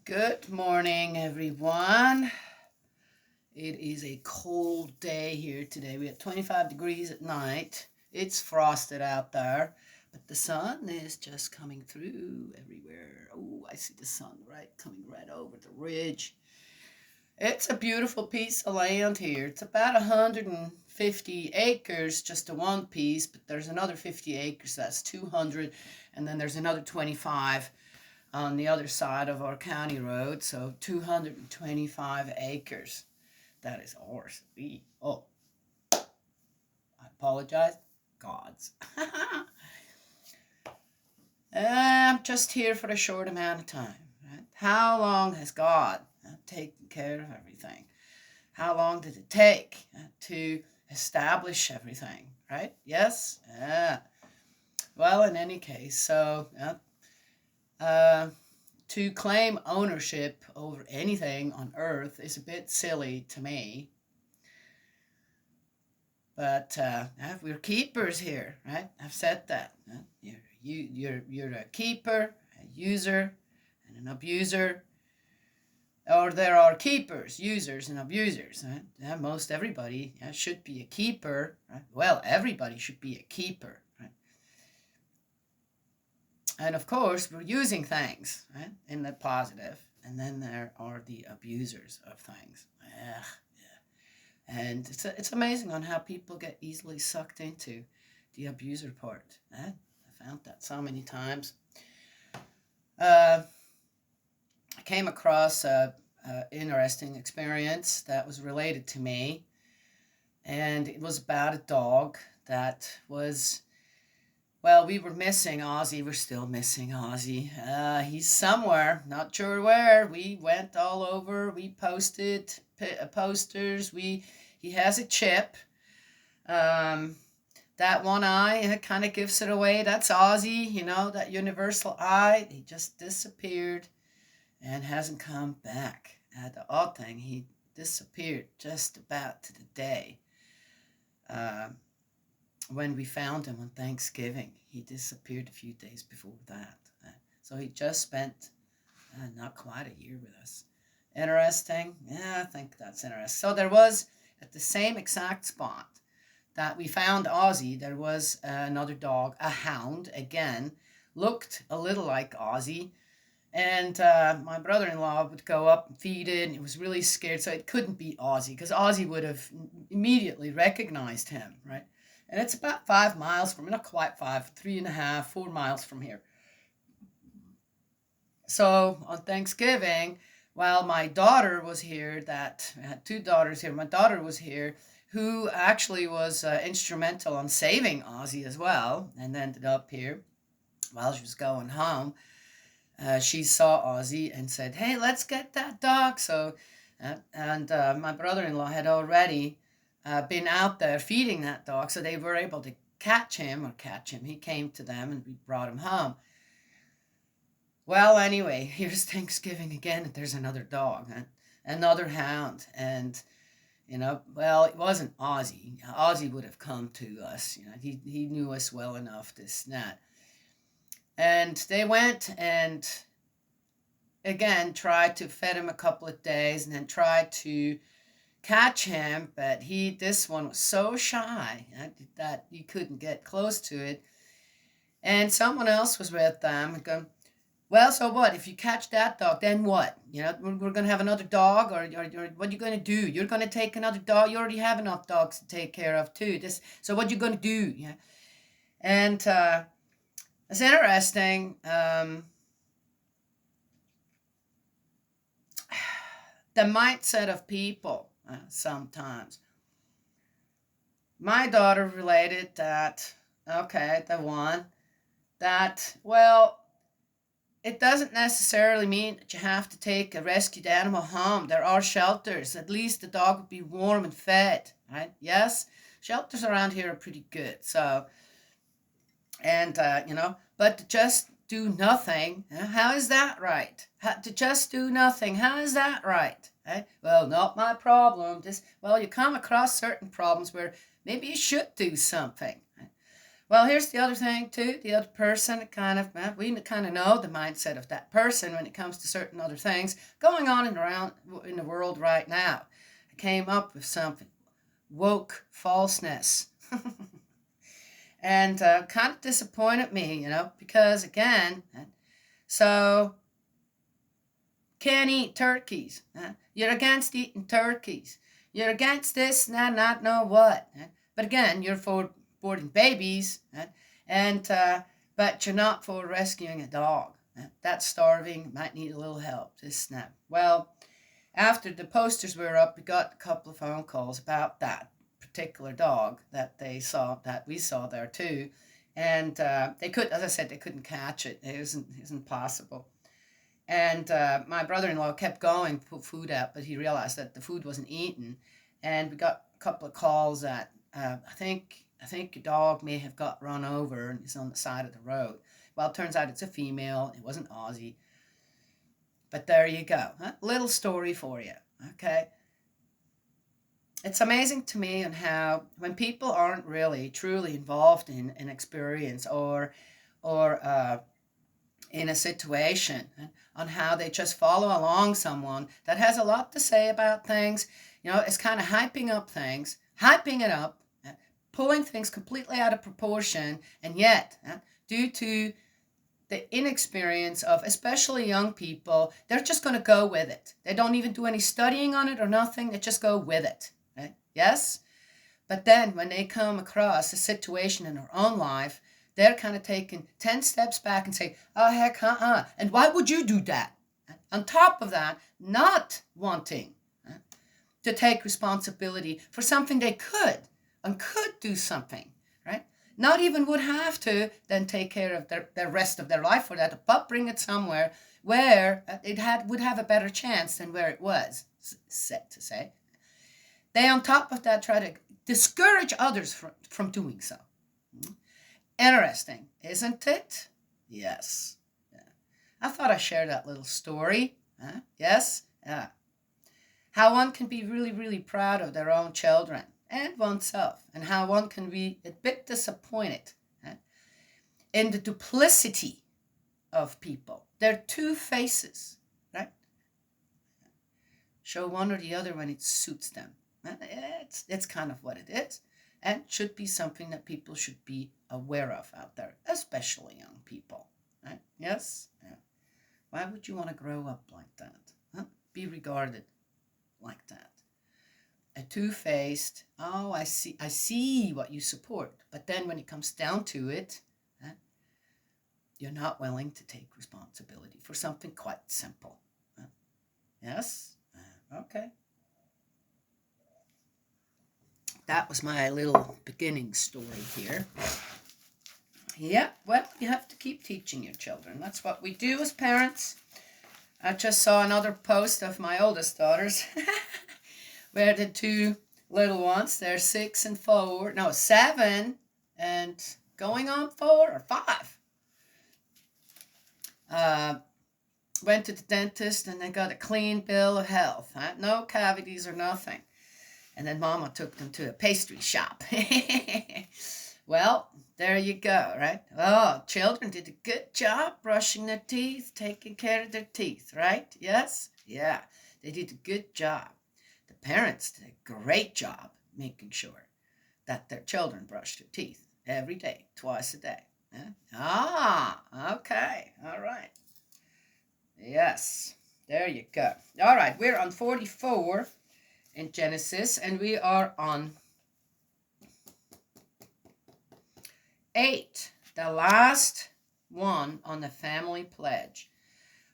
Good morning, everyone. It is a cold day here today. We had 25 degrees at night. It's frosted out there, but the sun is just coming through everywhere. Oh, I see the sun coming right over the ridge. It's a beautiful piece of land here. It's about 150 acres, just a one piece, but there's another 50 acres, that's 200, and then there's another 25 on the other side of our county road, so 225 acres. That is ours. I apologize. God's. I'm just here for a short amount of time. Right? How long has God taken care of everything? How long did it take to establish everything? Right? Yes? Well, in any case, uh, to claim ownership over anything on earth is a bit silly to me. But we're keepers here, right? I've said that. You're a keeper, a user, and an abuser. Or there are keepers, users, and abusers. Right? Most everybody should be a keeper. Right? Well, everybody should be a keeper. Right? And of course, we're using things, right, in the positive, and then there are the abusers of things. Ugh, yeah. And it's amazing on how people get easily sucked into the abuser part. I found that so many times. I came across a interesting experience that was related to me, and it was about a dog that was, well, we were missing Ozzy. We're still missing Ozzy. He's somewhere, not sure where. We went all over. We posted posters. He has a chip. That one eye kind of gives it away. That's Ozzy. That universal eye. He just disappeared and hasn't come back. The odd thing, he disappeared just about to the day. When we found him on Thanksgiving. He disappeared a few days before that. So he just spent not quite a year with us. Interesting? Yeah, I think that's interesting. So there was, at the same exact spot that we found Ozzy, there was another dog, a hound, again, looked a little like Ozzy. And my brother-in-law would go up and feed it, and it was really scared, so it couldn't be Ozzy, because Ozzy would have immediately recognized him, right? And it's about 5 miles from, not quite five, 3.5, 4 miles from here. So on Thanksgiving, while my daughter was here, I had two daughters here, my daughter was here, who actually was instrumental on saving Ozzy as well, and ended up here while she was going home. She saw Ozzy and said, "Hey, let's get that dog." So, and my brother-in-law had already been out there feeding that dog, so they were able to catch him. He came to them, and we brought him home. Well, anyway, here's Thanksgiving again, and there's another dog, another hound, and well, it wasn't Ozzy. Ozzy would have come to us. He knew us well enough, this and that. And they went and again tried to feed him a couple of days, and then tried to catch him, but this one was so shy that you couldn't get close to it. And someone else was with them and going, "Well, so what? If you catch that dog, then what? We're going to have another dog, or what are you going to do? You're going to take another dog? You already have enough dogs to take care of, too. So what are you going to do?" And it's interesting. The mindset of people sometimes. My daughter related that, okay, the one, that, well, it doesn't necessarily mean that you have to take a rescued animal home. There are shelters. At least the dog would be warm and fed, right? Yes, shelters around here are pretty good. So, and, but to just do nothing, how is that right? To just do nothing, how is that right? Right? Well, not my problem. Well, you come across certain problems where maybe you should do something. Right? Well, here's the other thing too. The other person we kind of know the mindset of that person when it comes to certain other things going on and around in the world right now. I came up with something: woke falseness, and kind of disappointed me, because again, so can't eat turkeys. You're against eating turkeys. You're against this, not know what. But again, you're for aborting babies, and but you're not for rescuing a dog. That's starving, might need a little help. This now. Well, after the posters were up, we got a couple of phone calls about that particular dog that we saw there too, and they could, as I said, they couldn't catch it. It isn't possible. And my brother-in-law kept going to put food out, but he realized that the food wasn't eaten. And we got a couple of calls that I think a dog may have got run over and is on the side of the road. Well, it turns out it's a female. It wasn't Aussie. But there you go. Little story for you. Okay. It's amazing to me on how when people aren't really truly involved in an experience or in a situation, on how they just follow along someone that has a lot to say about things. It's kind of hyping up things, hyping it up, pulling things completely out of proportion, and yet, due to the inexperience of especially young people, they're just going to go with it. They don't even do any studying on it or nothing. They just go with it. Right? Yes? But then when they come across a situation in their own life, they're kind of taking 10 steps back and say, oh, heck, and why would you do that? On top of that, not wanting to take responsibility for something they could do something, right? Not even would have to then take care of the rest of their life for that, but bring it somewhere where would have a better chance than where it was, set to say. They, on top of that, try to discourage others from doing so. Interesting, isn't it? Yes. Yeah. I thought I'd share that little story. Yes? Yeah. How one can be really, really proud of their own children and oneself, and how one can be a bit disappointed in the duplicity of people. They're two faces, right? Show one or the other when it suits them. It's kind of what it is, and should be something that people should be aware of out there, especially young people. Right? Yes? Yeah. Why would you want to grow up like that? Be regarded like that. A two-faced, oh, I see what you support. But then when it comes down to it, you're not willing to take responsibility for something quite simple. Yes? Okay. That was my little beginning story here. Yeah, well, you have to keep teaching your children. That's what we do as parents. I just saw another post of my oldest daughters where the two little ones, they're 7 and going on 4 or 5. Went to the dentist and they got a clean bill of health. No cavities or nothing. And then Mama took them to a pastry shop. Well, there you go, right? Oh, children did a good job brushing their teeth, taking care of their teeth, right? Yes? Yeah, they did a good job. The parents did a great job making sure that their children brushed their teeth every day, twice a day. Okay, all right. Yes, there you go. All right, we're on 44 in Genesis, and we are on 8, the last one on the family pledge.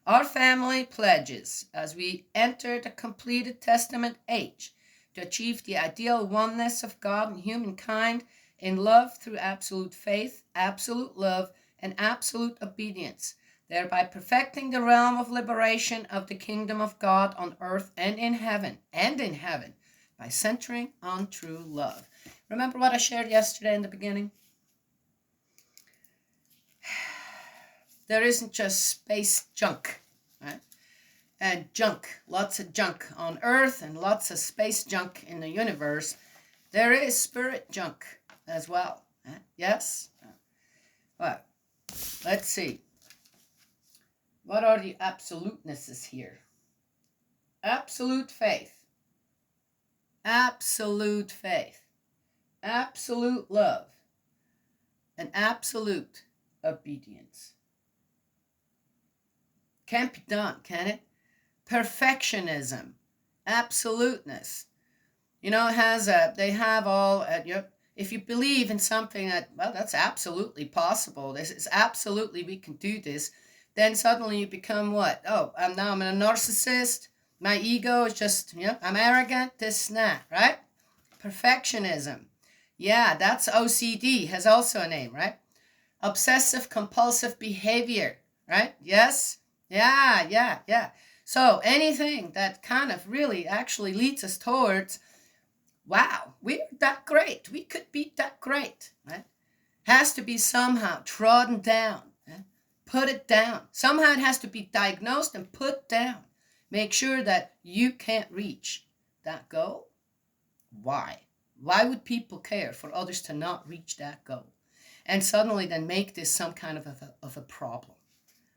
Our family pledges as we enter the completed testament age to achieve the ideal oneness of God and humankind in love through absolute faith, absolute love, and absolute obedience, thereby perfecting the realm of liberation of the kingdom of God on earth and in heaven, by centering on true love. Remember what I shared yesterday in the beginning? There isn't just space junk, right? And junk, lots of junk on Earth and lots of space junk in the universe. There is spirit junk as well. Yes? Well, let's see. What are the absolutenesses here? Absolute faith, absolute faith, absolute love, and absolute obedience. Can't be done, can it? Perfectionism, absoluteness. It has they have all, if you believe in something that, well, that's absolutely possible, this is absolutely, we can do this, then suddenly you become what? Oh, now I'm a narcissist. My ego is just, I'm arrogant, this and that, right? Perfectionism. Yeah, that's OCD, has also a name, right? Obsessive compulsive behavior, right? Yes? Yeah. So anything that kind of really actually leads us towards, wow, we're that great. We could be that great, right? Has to be somehow trodden down. Put it down. Somehow it has to be diagnosed and put down. Make sure that you can't reach that goal. Why? Why would people care for others to not reach that goal? And suddenly then make this some kind of a problem.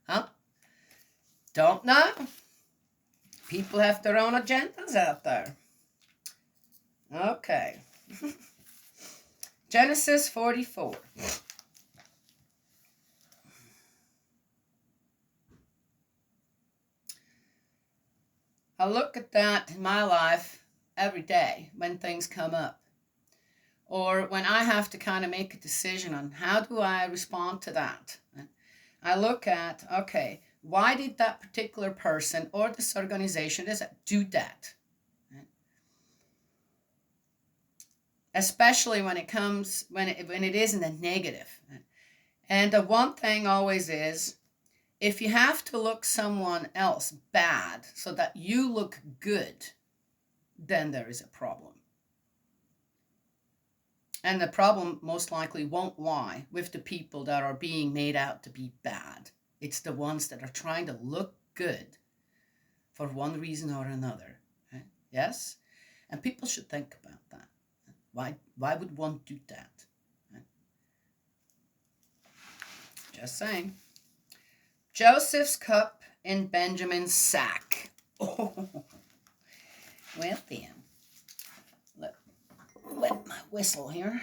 Huh? Don't know. People have their own agendas out there. Okay. Genesis 44. I look at that in my life every day when things come up, or when I have to kind of make a decision on how do I respond to that. I look at, okay, why did that particular person or this organization do that? Especially when it comes, when it is in the negative. And the one thing always is, if you have to look someone else bad so that you look good, then there is a problem. And the problem most likely won't lie with the people that are being made out to be bad. It's the ones that are trying to look good for one reason or another. Right? Yes? And people should think about that. Why would one do that? Right? Just saying. Joseph's cup in Benjamin's sack. Oh, well then. Let wet my whistle here.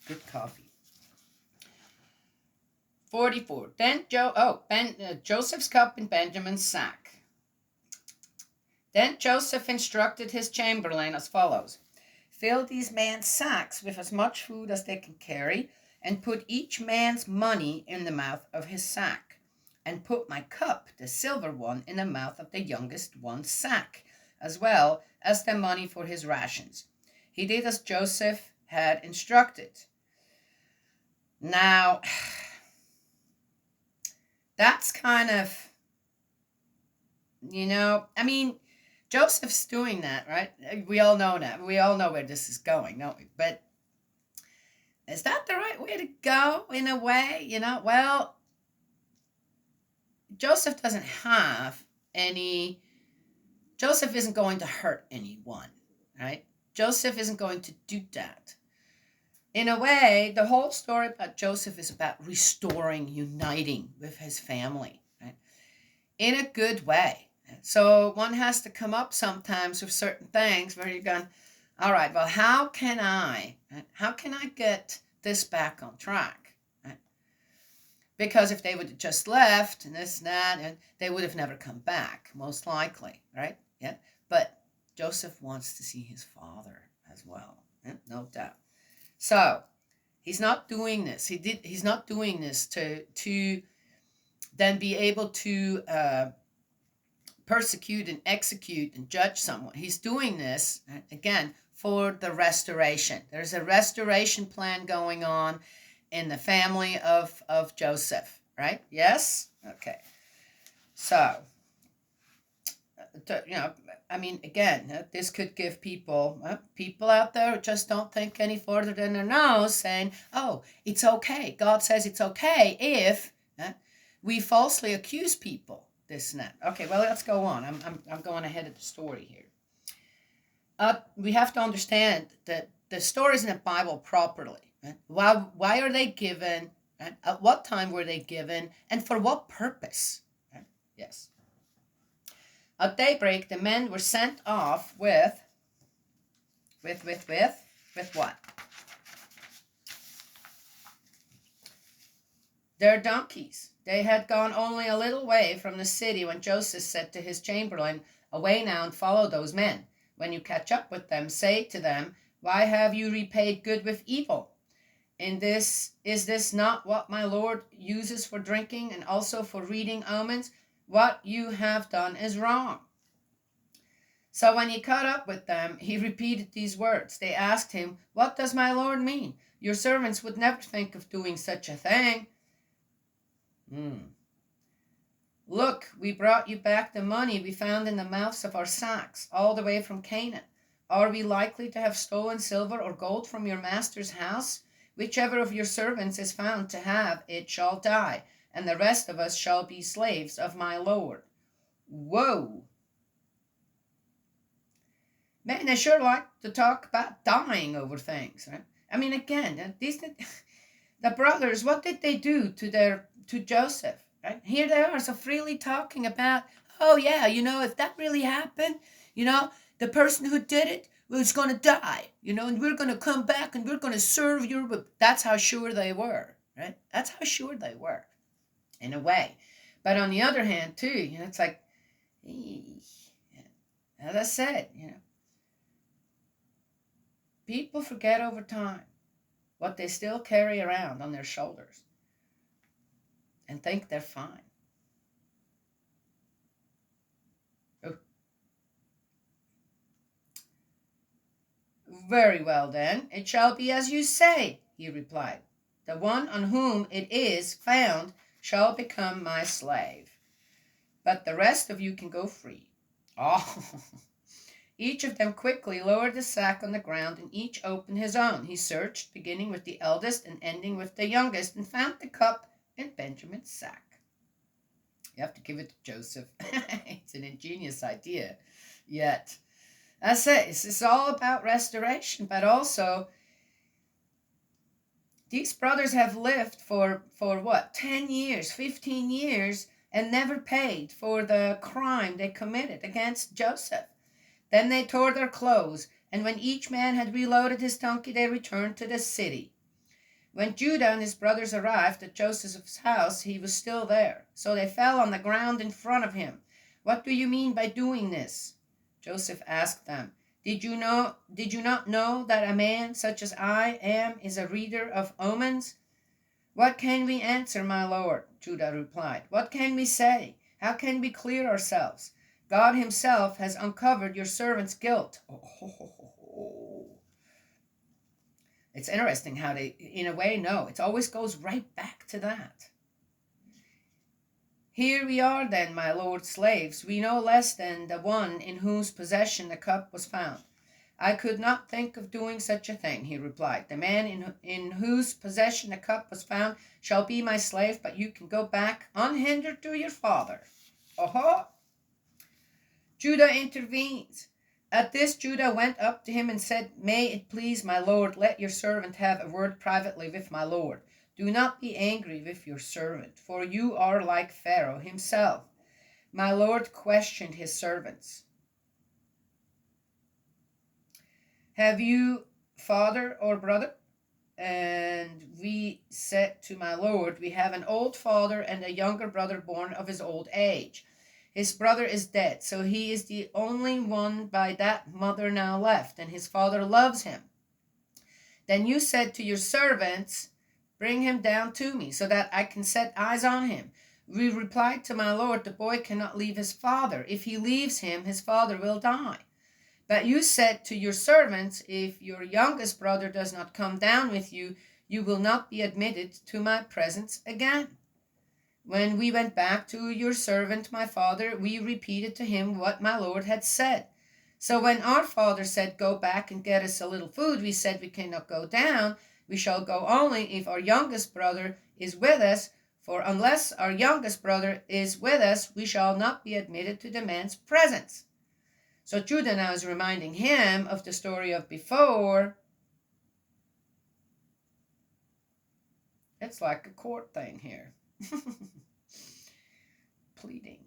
Good coffee. 44. Then Joseph's cup in Benjamin's sack. Then Joseph instructed his chamberlain as follows: fill these men's sacks with as much food as they can carry, and put each man's money in the mouth of his sack, and put my cup, the silver one, in the mouth of the youngest one's sack, as well as the money for his rations. He did as Joseph had instructed. Now, that's kind of, Joseph's doing that, right? We all know that. We all know where this is going, don't we? But is that the right way to go in a way? Well, Joseph doesn't have any, Joseph isn't going to hurt anyone, right? Joseph isn't going to do that. In a way, the whole story about Joseph is about restoring, uniting with his family, right? In a good way. So one has to come up sometimes with certain things where you're going, all right, well, how can I get this back on track? Right? Because if they would have just left and this and that, and they would have never come back, most likely, right? Yeah. But Joseph wants to see his father as well, no doubt. So he's not doing this. He's not doing this to then be able to persecute and execute and judge someone. He's doing this, again, for the restoration. There's a restoration plan going on in the family of Joseph, right? Yes? Okay. So, again, this could give people out there who just don't think any further than their nose, saying, oh, it's okay. God says it's okay if we falsely accuse people. This and that. Okay, well, let's go on. I'm going ahead of the story here. We have to understand that the stories in the Bible properly. Right? Why are they given? Right? At what time were they given? And for what purpose? Right? Yes. At daybreak, the men were sent off with what? Their donkeys. They had gone only a little way from the city when Joseph said to his chamberlain, "Away now and follow those men. When you catch up with them, say to them, 'Why have you repaid good with evil? Is this not what my Lord uses for drinking and also for reading omens? What you have done is wrong.'" So when he caught up with them, he repeated these words. They asked him, "What does my Lord mean? Your servants would never think of doing such a thing." "Look, we brought you back the money we found in the mouths of our sacks, all the way from Canaan. Are we likely to have stolen silver or gold from your master's house? Whichever of your servants is found to have it shall die, and the rest of us shall be slaves of my Lord." Whoa. Man, they sure like to talk about dying over things, right? I mean, again, the brothers, what did they do to Joseph? Right? Here they are, so freely talking about, oh yeah, if that really happened, the person who did it was going to die, and we're going to come back and we're going to serve your. That's how sure they were, right? That's how sure they were, in a way. But on the other hand, too, it's like, as I said, people forget over time what they still carry around on their shoulders and think they're fine. Oh. "Very well, then, it shall be as you say," he replied. "The one on whom it is found shall become my slave. But the rest of you can go free." Oh. Each of them quickly lowered the sack on the ground, and each opened his own. He searched, beginning with the eldest and ending with the youngest, and found the cup in Benjamin's sack. You have to give it to Joseph. It's an ingenious idea. Yet, I say, this is all about restoration, but also these brothers have lived for what, 10 years, 15 years, and never paid for the crime they committed against Joseph. Then they tore their clothes, and when each man had reloaded his donkey, they returned to the city. When Judah and his brothers arrived at Joseph's house, he was still there. So they fell on the ground in front of him. "What do you mean by doing this?" Joseph asked them. Did you not know that a man such as I am is a reader of omens?" "What can we answer, my lord?" Judah replied. "What can we say? How can we clear ourselves? God himself has uncovered your servant's guilt." It's interesting how they, in a way, know. It always goes right back to that. "Here we are then, my lord's slaves. We know less than the one in whose possession the cup was found." "I could not think of doing such a thing," he replied. "The man in whose possession the cup was found shall be my slave, but you can go back unhindered to your father." Oh! Judah intervenes. At this Judah went up to him and said, "May it please my lord, let your servant have a word privately with my lord. Do not be angry with your servant, for you are like Pharaoh himself." My lord questioned his servants. "Have you father or brother?" And we said to my lord, "We have an old father and a younger brother born of his old age. His brother is dead, so he is the only one by that mother now left, and his father loves him. Then you said to your servants, 'Bring him down to me, so that I can set eyes on him.' We replied to my lord, 'The boy cannot leave his father. If he leaves him, his father will die.' But you said to your servants, 'If your youngest brother does not come down with you, you will not be admitted to my presence again.' When we went back to your servant, my father, we repeated to him what my lord had said. So when our father said, 'Go back and get us a little food,' we said, 'We cannot go down. We shall go only if our youngest brother is with us, for unless our youngest brother is with us, we shall not be admitted to the man's presence.'" So Judah now is reminding him of the story of before, It's like a court thing here. Pleading.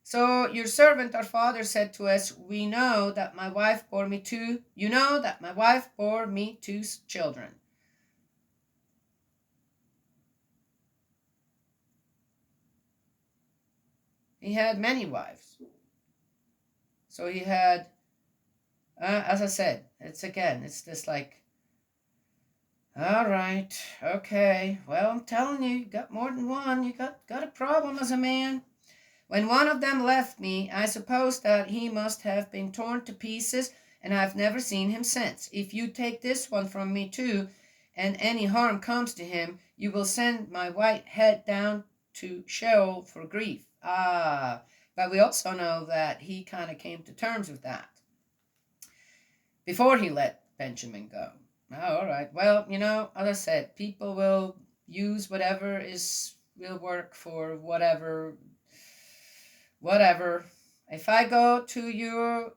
So your servant, our father, said to us, you know that my wife bore me two children. He had many wives. So he had, as I said, it's this like, all right, okay, well, I'm telling you, you got more than one. You got a problem as a man. When one of them left me, I suppose that he must have been torn to pieces, and I've never seen him since. If you take this one from me too, and any harm comes to him, you will send my white head down to Sheol for grief. But we also know that he kind of came to terms with that before he let Benjamin go. Oh, all right. Well, as I said, people will use whatever will work for whatever. If I go to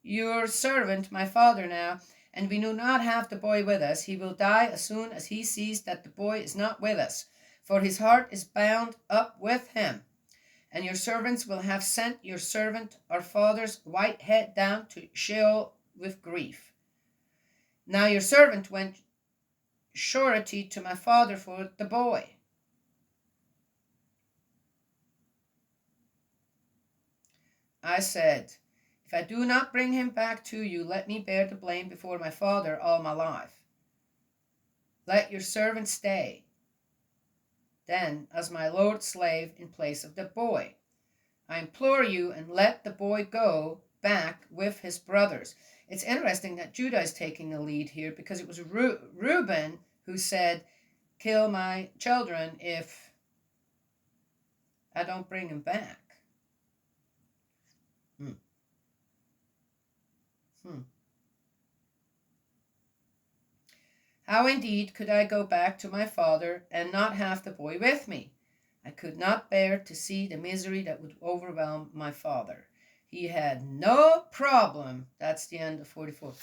your servant, my father now, and we do not have the boy with us, he will die as soon as he sees that the boy is not with us, for his heart is bound up with him. And your servants will have sent your servant, our father's white head down to Sheol with grief. Now your servant went surety to my father for the boy. I said, if I do not bring him back to you, let me bear the blame before my father all my life. Let your servant stay, then, as my lord's slave in place of the boy. I implore you, and let the boy go back with his brothers. It's interesting that Judah is taking the lead here, because it was Reuben who said, kill my children if I don't bring him back. How indeed could I go back to my father and not have the boy with me? I could not bear to see the misery that would overwhelm my father. He had no problem. That's the end of 44.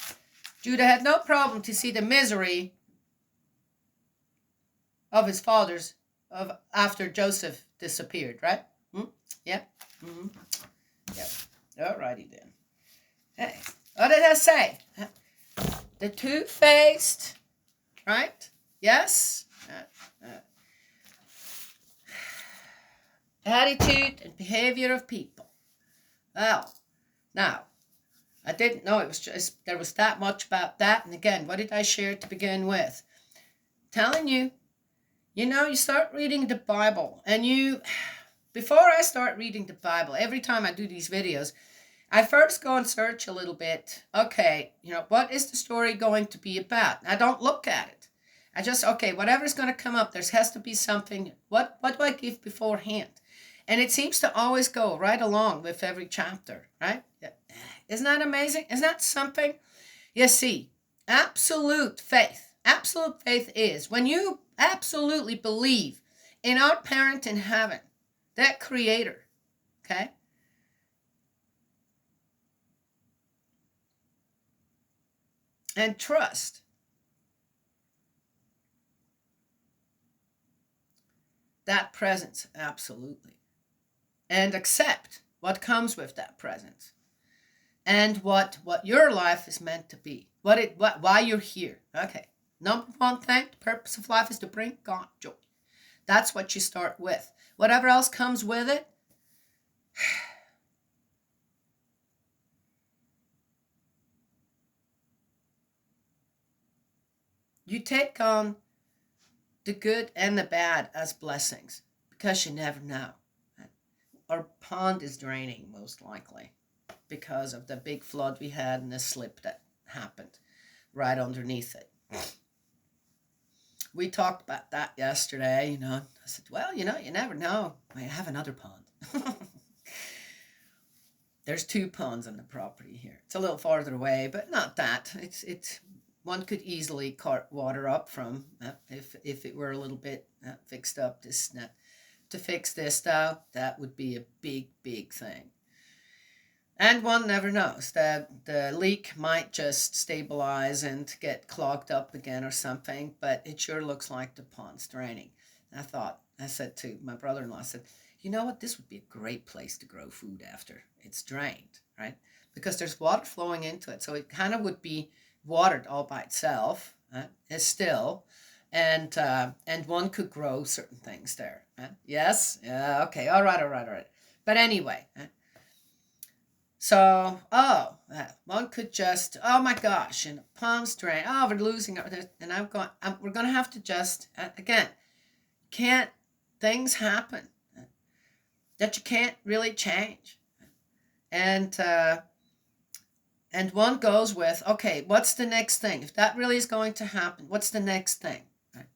Judah had no problem to see the misery of his fathers after Joseph disappeared, right? Yeah. Mm-hmm. Yeah. Alrighty then. Hey, what did I say? The two-faced, right? Yes. Attitude and behavior of people. Well, now, I didn't know it was just there was that much about that. And again, what did I share to begin with? Telling you, you start reading the Bible, and before I start reading the Bible, every time I do these videos, I first go and search a little bit. Okay, what is the story going to be about? I don't look at it. I just, whatever's going to come up, there has to be something. What do I give beforehand? And it seems to always go right along with every chapter, right? Isn't that amazing? Isn't that something? You see, absolute faith is when you absolutely believe in our parent in heaven, that creator, okay? And trust that presence, absolutely. And accept what comes with that presence. And what your life is meant to be. Why you're here. Okay. Number one thing, the purpose of life is to bring God joy. That's what you start with. Whatever else comes with it, you take on the good and the bad as blessings, because you never know. Our pond is draining, most likely, because of the big flood we had and the slip that happened right underneath it. We talked about that yesterday, I said, well, you never know. I have another pond. There's two ponds on the property here. It's a little farther away, but not that. It's one could easily cart water up from if it were a little bit fixed up. To fix this, though, that would be a big thing. And one never knows. The leak might just stabilize and get clogged up again or something, but it sure looks like the pond's draining. I said to my brother in law, I said, you know what? This would be a great place to grow food after it's drained, right? Because there's water flowing into it. So it kind of would be watered all by itself, it's still. And one could grow certain things there. Yes? Yeah, okay. All right, all right, all right. But anyway, so, one could just, oh my gosh, and palms drain. Oh, we're losing it. And we're going to have to just, again, can't, things happen that you can't really change. And one goes with, okay, what's the next thing? If that really is going to happen, what's the next thing? Right?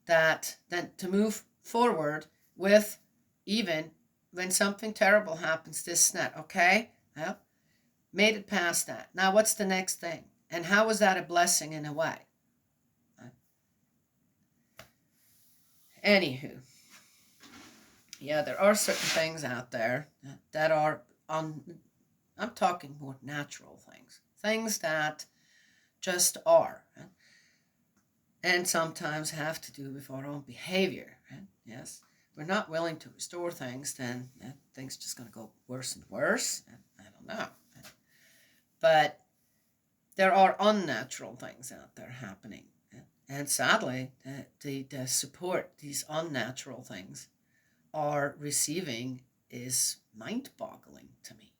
That then to move forward with, even when something terrible happens, this and that, okay? Well, made it past that. Now, what's the next thing? And how was that a blessing in a way? Anywho, yeah, there are certain things out there that are on, I'm talking more natural things that just are, and sometimes have to do with our own behavior. Yes, if we're not willing to restore things, then things just going to go worse and worse. I don't know. But there are unnatural things out there happening. And sadly, the support these unnatural things are receiving is mind-boggling to me.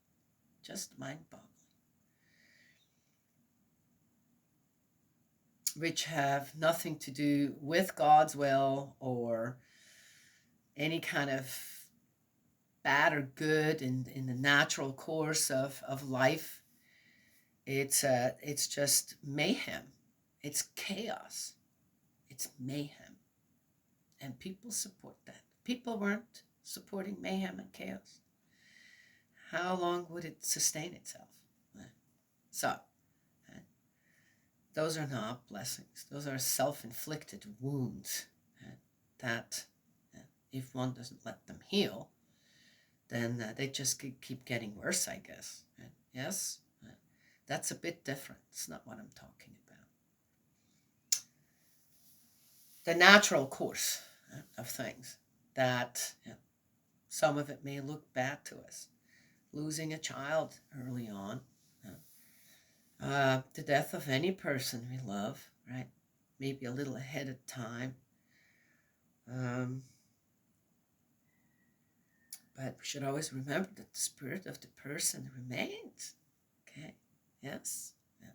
Just mind-boggling. Which have nothing to do with God's will or any kind of bad or good in the natural course of life. It's just mayhem. It's chaos. It's mayhem. And people support that. People weren't supporting mayhem and chaos. How long would it sustain itself? So, those are not blessings. Those are self-inflicted wounds that, if one doesn't let them heal, then they just keep getting worse, I guess. Yes? That's a bit different. It's not what I'm talking about. The natural course of things, that some of it may look bad to us. Losing a child early on, the death of any person we love, right? Maybe a little ahead of time. But we should always remember that the spirit of the person remains. Okay? Yes? Yeah.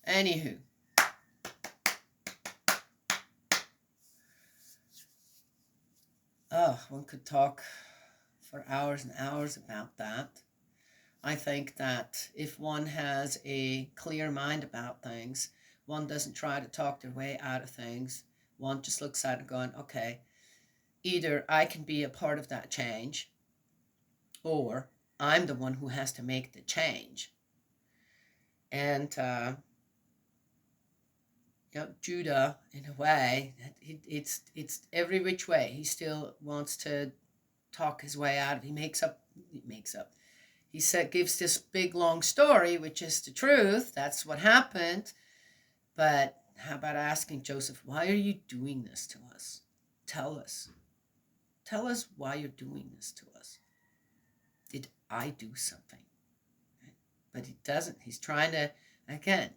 Anywho. Oh, one could talk for hours and hours about that. I think that if one has a clear mind about things, one doesn't try to talk their way out of things. One just looks at it going, okay, either I can be a part of that change, or I'm the one who has to make the change. And Judah, in a way, it's every which way. He still wants to talk his way out of it. He makes up. He gives this big long story, which is the truth. That's what happened. But how about asking Joseph, why are you doing this to us? Tell us. Tell us why you're doing this to us. Did I do something? But he doesn't. He's trying to, again,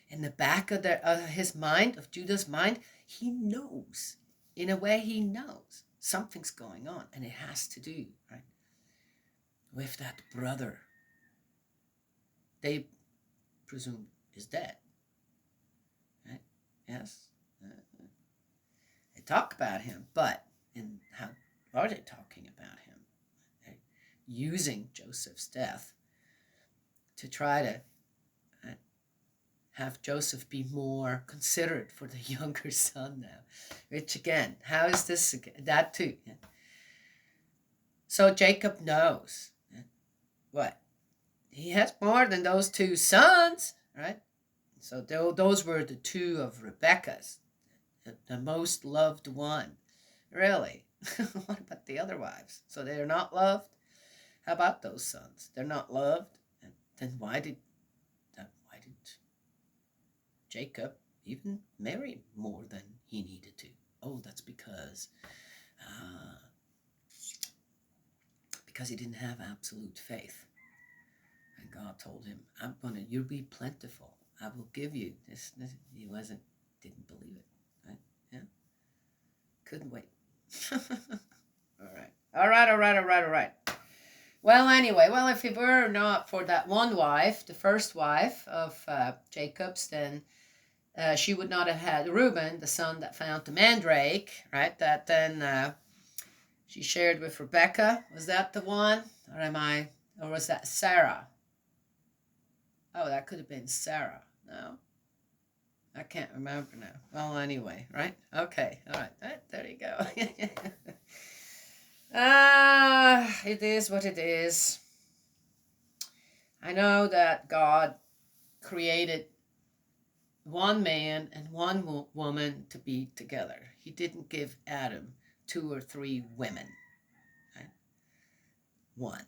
in the back of his mind, of Judah's mind, he knows. In a way, he knows something's going on, and it has to do, right, with that brother they presume is dead. Right? Yes. They talk about him, but how are they talking about him? They're using Joseph's death to try to have Joseph be more considerate for the younger son now. Which again, how is this? That too. So Jacob knows what? He has more than those two sons, right? So those were the two of Rebekah's, the most loved one. Really? What about the other wives? So they're not loved? How about those sons? They're not loved. And then why did Jacob even marry more than he needed to? Oh, that's uh, because he didn't have absolute faith. And God told him, you'll be plentiful. I will give you this. He didn't believe it. Right? Yeah. Couldn't wait. All right. Well, anyway, if it were not for that one wife, the first wife of Jacob's, then she would not have had Reuben, the son that found the mandrake, right? That then she shared with Rebecca. Was that the one? Or was that Sarah? Oh, that could have been Sarah. No, I can't remember now. Well, anyway, right? Okay, all right. There you go. It is what it is. I know that God created one man and one woman to be together. He didn't give Adam 2 or 3 women. Right? One.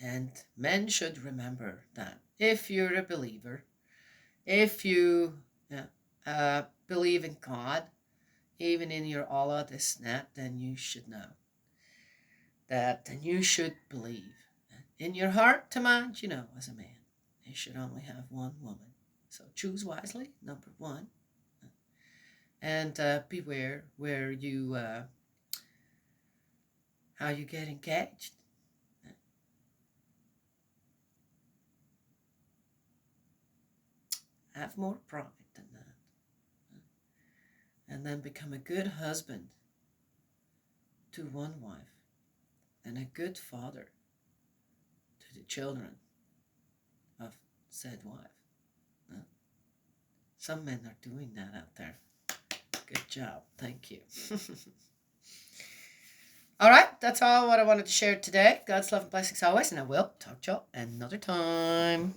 And men should remember that if you're a believer, if you believe in God, even in your Allah, this, that, then you should know that, and you should believe in your heart to mind, as a man, you should only have one woman. So choose wisely, number one, and beware where you how you get engaged. Have more pride than that, and then become a good husband to one wife and a good father to the children of said wife. Some men are doing that out there. Good job. Thank you. All right. That's all what I wanted to share today. God's love and blessings always, and I will talk to y'all another time.